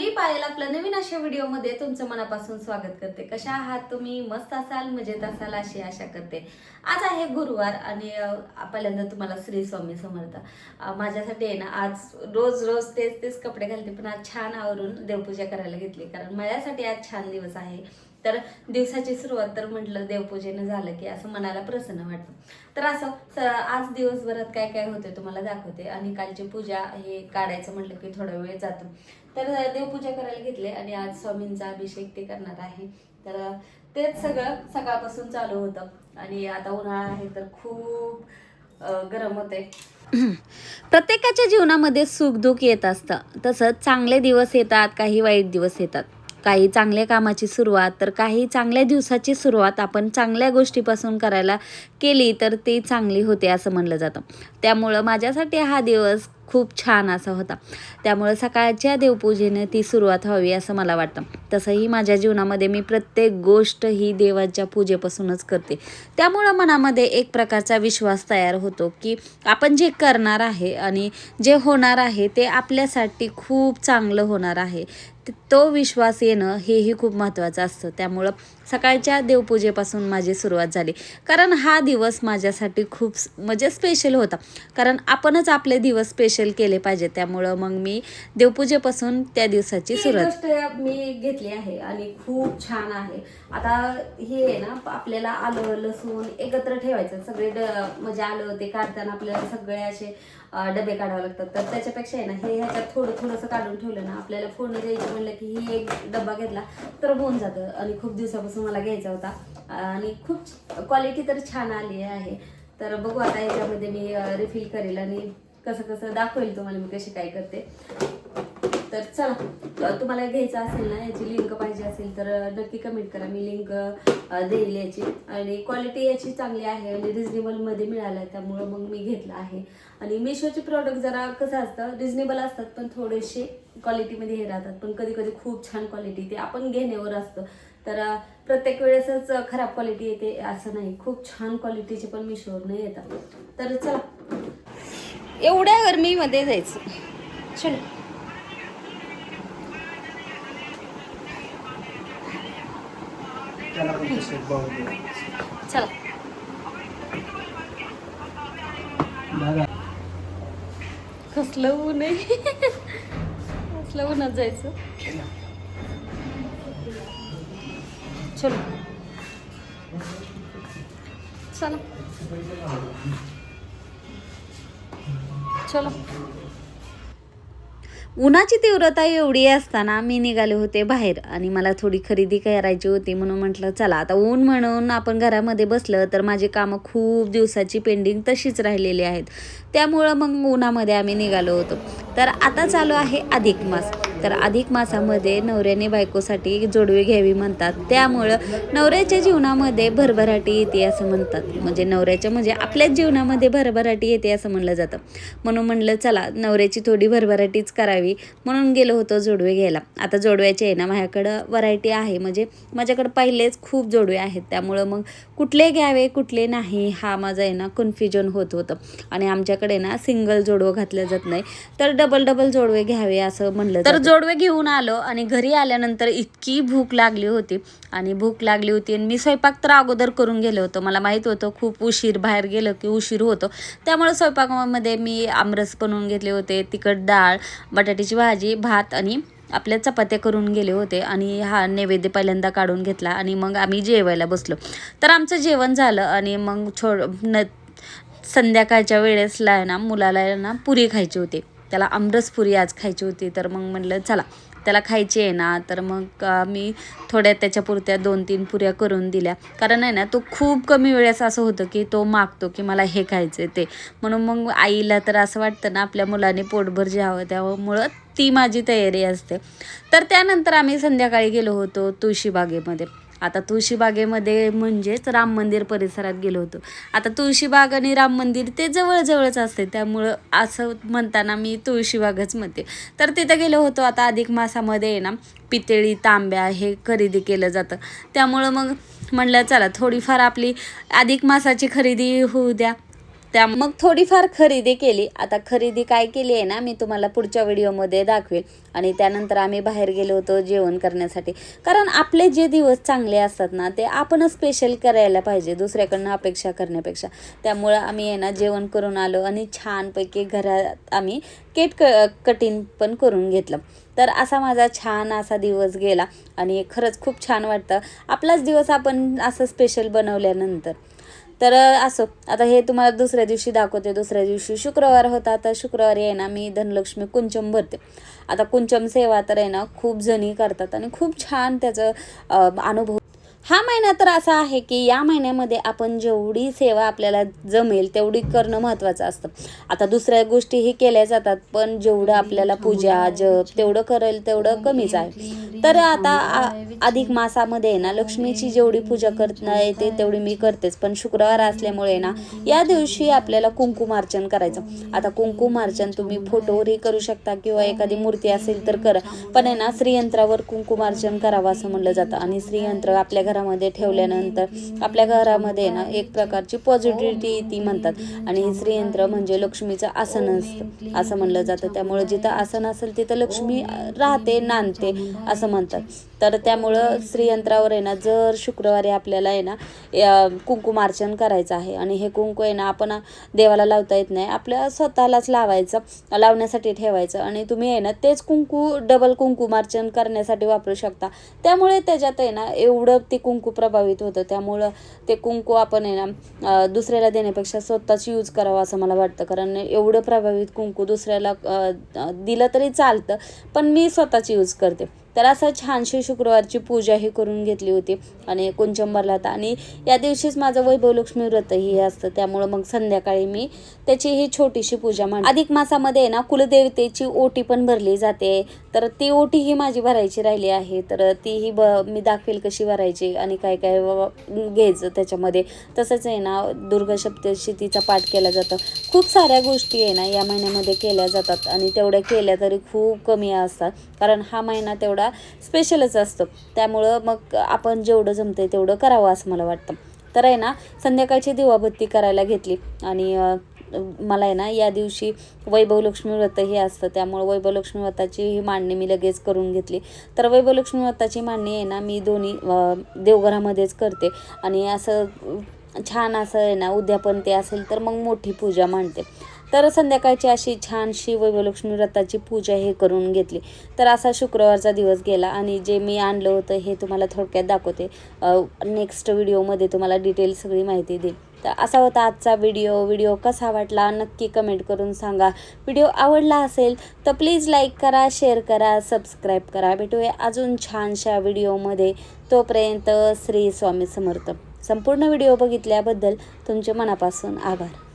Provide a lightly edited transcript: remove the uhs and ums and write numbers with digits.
मी पायल आपल्या नवीन अशा व्हिडिओमध्ये तुमचं मनापासून स्वागत करते। कशा आहात तुम्ही? मस्त असाल, मजेत असाल अशी आशा करते। आज आहे गुरुवार आणि पहिल्यांदा तुम्हाला श्री स्वामी समर्थ। माझ्यासाठी आहे ना आज रोज रोज तेच कपडे घालते, पण आज छान आवरून देवपूजा करायला घेतली, कारण माझ्यासाठी आज छान दिवस आहे। तर दिवसाची सुरुवात तर म्हटलं देवपूजेने झालं की असं मनाला प्रसन्न वाटतं। तर असं आज दिवसभरात काय काय होते तुम्हाला दाखवते। आणि कालची पूजा हे काढायचं म्हटलं की थोडा वेळ जातो, तर देवपूजा करायला घेतले आणि आज स्वामींचा अभिषेक ते करणार आहे। तर तेच सगळं सकाळपासून चालू होतं आणि आता उन्हाळा आहे तर खूप गरम होते। प्रत्येकाच्या जीवनामध्ये सुखदुःख येत असतं, तसंच चांगले दिवस येतात, काही वाईट दिवस येतात। काही चांगल्या कामाची सुरुवात तर काही चांगल्या दिवसाची सुरुवात आपण चांगल्या गोष्टीपासून करायला केली तर ती चांगली होते असं म्हणलं जातं। त्यामुळं माझ्यासाठी हा दिवस खूप छान असा होता, त्यामुळे सकाळच्या देवपूजेने ती सुरुवात व्हावी असं मला वाटतं। तसंही माझ्या जीवनामध्ये मी प्रत्येक गोष्ट ही देवाच्या पूजेपासूनच करते, त्यामुळं मनामध्ये एक प्रकारचा विश्वास तयार होतो की आपण जे करणार आहे आणि जे होणार आहे ते आपल्यासाठी खूप चांगलं होणार आहे। तो विश्वास येणं हेही खूप महत्त्वाचं असतं। त्यामुळं सकाळच्या देवपूजेपासून माझी सुरुवात झाली, कारण हा दिवस माझ्यासाठी खूप म्हणजे स्पेशल होता, कारण आपणच आपले दिवस स्पेशल केले पाहिजे। त्यामुळं मग मी देवपूजेपासून त्या दिवसाची सुरुवात गोष्ट मी घेतली आहे आणि खूप छान आहे। आता हे आहे ना, आपल्याला आलं लसूण एकत्र ठेवायचं, सगळे म्हणजे आलं ते काढताना आपल्याला सगळे असे डबे काढावे लागतात। तर त्याच्यापेक्षा आहे ना हे ह्याच्यात थोडंसं काढून ठेवलं ना, आपल्याला फोडणी द्यायचं म्हणलं की ही एक डब्बा घेतला तर होऊन जातं। आणि खूप दिवसापासून मला घ्यायचा होता आणि खूप क्वालिटी तर छान आली आहे। तर बघू आता ह्याच्यामध्ये मी रिफिल करेल आणि कसं दाखवेल तुम्हाला मी कशी काय करते। तर चला, तुम्हाला घ्यायचं असेल ना, याची लिंक पाहिजे असेल तर नक्की कमेंट करा, मी लिंक देईल याची। आणि क्वालिटी याची चांगली आहे आणि रिजनेबलमध्ये मिळालं, त्यामुळं मग मी घेतलं आहे। आणि मिशोचे प्रोडक्ट जरा कसं असतं, रिजनेबल असतात पण थोडेसे क्वालिटीमध्ये हे राहतात, पण कधी कधी खूप छान क्वालिटी ते आपण घेण्यावर असतं। तर प्रत्येक वेळेसच खराब क्वालिटी येते असं नाही, खूप छान क्वालिटीचे पण मिशोवरनं येतात। तर चला, एवढ्या गरमीमध्ये जायचं, चलो। चला कसलं ऊन आहे, कसलं उन्हात जायचं, चलो चला चलो। उन्हाची तीव्रता एवढी असताना मी निघाले होते बाहेर आणि मला थोडी खरेदी करायची होती, म्हणून म्हटलं चला आता ऊन म्हणून आपण घरामध्ये बसलं तर माझी कामं खूप दिवसाची पेंडिंग तशीच राहिलेली आहेत। त्यामुळं मग उन्हामध्ये आम्ही निघालो होतो। तर आता चालू आहे अधिक मास, तर अधिक मासामध्ये नवऱ्याने बायकोसाठी जोडवे घ्यावी म्हणतात, त्यामुळं नवऱ्याच्या जीवनामध्ये भरभराटी येते असं म्हणतात, म्हणजे नवऱ्याच्या म्हणजे आपल्याच जीवनामध्ये भरभराटी येते असं म्हणलं जातं। म्हणून म्हणलं चला नवऱ्याची थोडी भरभराटीच करावी, म्हणून गेलो होतो जोडवे घ्यायला। आता जोडव्याचे आहे ना माझ्याकडं व्हरायटी आहे, म्हणजे माझ्याकडं पहिलेच खूप जोडवे आहेत, त्यामुळं मग कुठले घ्यावे कुठले नाही हा माझा आहे ना कन्फ्युजन होत होतं। आणि आमच्याकडे ना सिंगल जोडवं घातलं जात नाही, तर डबल जोडवे घ्यावे असं म्हणलं। तर जोडवे घेऊन आलो आणि घरी आल्यानंतर इतकी भूक लागली होती आणि मी स्वयंपाक तर अगोदर करून गेलो होतो। मला माहीत होतं खूप उशीर बाहेर गेलं की उशीर होतो, त्यामुळे स्वयंपाकामध्ये मी आमरस बनवून घेतले होते, तिखट डाळ, बटाट्याची भाजी, भात आणि आपल्या चपात्या करून गेले होते। आणि हा नैवेद्य पहिल्यांदा काढून घेतला आणि मग आम्ही जेवायला बसलो। तर आमचं जेवण झालं आणि मग संध्याकाळच्या वेळेसला ना मुलाला ना पुरी खायची होती, त्याला आमरस पुरी आज खायची होती। तर मग म्हणलं चला त्याला खायची आहे ना, तर मग मी थोड्या त्याच्यापुरत्या 2-3 पुऱ्या करून दिल्या, कारण आहे ना तो खूप कमी वेळेस असं होतं की तो मागतो की मला हे खायचं ते, म्हणून मग आईला तर असं वाटतं ना आपल्या मुलाने पोटभर जेवावं, त्यामुळं ती माझी तयारी असते। तर त्यानंतर आम्ही संध्याकाळी गेलो होतो तुळशीबागेमध्ये। आता तुळशीबागेमध्ये म्हणजेच राम मंदिर परिसरात गेलो होतो। आता तुळशीबाग आणि राम मंदिर ते जवळच असते, त्यामुळं असं म्हणताना मी तुळशीबागच म्हणते। तर तिथं गेलो होतो। आता अधिक मासामध्ये आहे ना पितळी तांब्या हे खरेदी केलं जातं, त्यामुळं मग म्हणलं चला थोडीफार आपली अधिक मासाची खरेदी होऊ द्या। त्या मग थोडीफार खरेदी केली. आता खरेदी काय केली आहे ना मी तुम्हाला पुढच्या व्हिडिओमध्ये दाखवेल. आणि त्यानंतर आम्ही बाहेर गेलो होतो जेवण करण्यासाठी, कारण आपले जे दिवस चांगले असतात ना ते आपणच स्पेशल करायला पाहिजे दुसऱ्याकडनं अपेक्षा करण्यापेक्षा. त्यामुळं आम्ही आहे ना जेवण करून आलो आणि छानपैकी घरात आम्ही केक कटिंग पण करून घेतलं. तर असा माझा छान असा दिवस गेला आणि खरंच खूप छान वाटतं आपलाच दिवस आपण असं स्पेशल बनवल्यानंतर. तर असो, आता हे तुम्हाला दुसऱ्या दिवशी दाखवते. दुसऱ्या दिवशी शुक्रवार होता. तर शुक्रवारी आहे ना मी धनलक्ष्मी कुंचम भरते. आता कुंचम सेवा तर आहे ना खूप जणी करतात आणि खूप छान त्याचं अनुभव. हा महिना तर असा आहे की या महिन्यामध्ये आपण जेवढी सेवा आपल्याला जमेल तेवढी करणं महत्त्वाचं असतं. आता दुसऱ्या गोष्टीही केल्या जातात, पण जेवढं आपल्याला पूजा जप तेवढं करेल तेवढं कमीच आहे. तर आता अधिक मासामध्ये ना लक्ष्मीची जेवढी पूजा करता येते तेवढी मी करतेच, पण शुक्रवार असल्यामुळे ना या दिवशी आपल्याला कुंकुमार्चन करायचं. आता कुंकुमार्चन तुम्ही फोटोवरही करू शकता किंवा एखादी मूर्ती असेल तर करा, पण आहे ना श्रीयंत्रावर कुंकुमार्चन करावं असं म्हणलं जातं. आणि श्रीयंत्र आपल्या घरामध्ये ठेवल्यानंतर आपल्या घरामध्ये ना एक प्रकारची पॉझिटिव्हिटी ती म्हणतात. आणि हे श्रीयंत्र म्हणजे लक्ष्मीचं आसन असतं असं म्हणलं जातं. त्यामुळे जिथं आसन असेल तिथं लक्ष्मी राहते, नांदते असं म्हणतात. तर त्यामुळं श्रीयंत्रावर आहे ना जर शुक्रवारी आपल्याला आहे ना कुंकुमार्चन करायचं आहे. आणि हे कुंकू आहे ना आपण देवाला लावता येत नाही, आपल्या स्वतःलाच लावण्यासाठी ठेवायचं. आणि तुम्ही आहे ना तेच कुंकू डबल कुंकुमार्चन करण्यासाठी वापरू शकता. त्यामुळे त्याच्यात आहे ना एवढं ते कुंकू प्रभावित होतं. त्यामुळं ते कुंकू आपण आहे ना दुसऱ्याला देण्यापेक्षा स्वतःच यूज करावं असं मला वाटतं. कारण एवढं प्रभावित कुंकू दुसऱ्याला दिलं तरी चालतं, पण मी स्वतःच यूज करते. तर असं छानशी शुक्रवारची पूजाही करून घेतली होती आणि कुंचम भरला होता. आणि या दिवशीच माझं वैभव लक्ष्मी व्रतही असतं. त्यामुळं मग संध्याकाळी मी त्याची ही छोटीशी पूजा मांडते. अधिक मासामध्ये ना कुलदेवतेची ओटी पण भरली जाते. तर ती ओटी ही माझी भरायची राहिली आहे. तर तीही मी दाखवेल कशी भरायची आणि काय काय घ्यायचं त्याच्यामध्ये. तसंच आहे ना दुर्गा सप्तशतीचा पाठ केला जातं. खूप साऱ्या गोष्टी आहे ना या महिन्यामध्ये केल्या जातात आणि तेवढ्या केल्या तरी खूप कमी असतात, कारण हा महिना तेवढा स्पेशलच असतो. त्यामुळं मग आपण जेवढं जमतंय तेवढं करावं असं मला वाटतं. तर आहे ना संध्याकाळची दिवाबत्ती करायला घेतली. आणि मला आहे ना या दिवशी वैभव लक्ष्मी व्रत हे असतं. त्यामुळे वैभव लक्ष्मी व्रताची ही मांडणी मी लगेच करून घेतली. तर वैभव लक्ष्मी व्रताची मांडणी आहे ना मी दोन्ही देवघरामध्येच करते. आणि असं छान असं आहे ना उद्यापन ते असेल तर मग मोठी पूजा मांडते. तर संध्याकाळची अशी छानशी वैभवलक्ष्मी व्रताची पूजा हे करून घेतली. तर असा शुक्रवारचा दिवस गेला. आणि जे मी आणलं होतं हे तुम्हाला थोडक्यात दाखवते. नेक्स्ट व्हिडिओमध्ये तुम्हाला डिटेल सगळी माहिती देईल. तर असा होता आजचा व्हिडिओ कसा वाटला नक्की कमेंट करून सांगा. व्हिडिओ आवडला असेल तर प्लीज लाईक करा, शेअर करा, सबस्क्राईब करा. भेटूया अजून छानशा व्हिडिओमध्ये. तोपर्यंत श्री स्वामी समर्थ. संपूर्ण व्हिडिओ बघितल्याबद्दल तुमचे मनापासून आभार.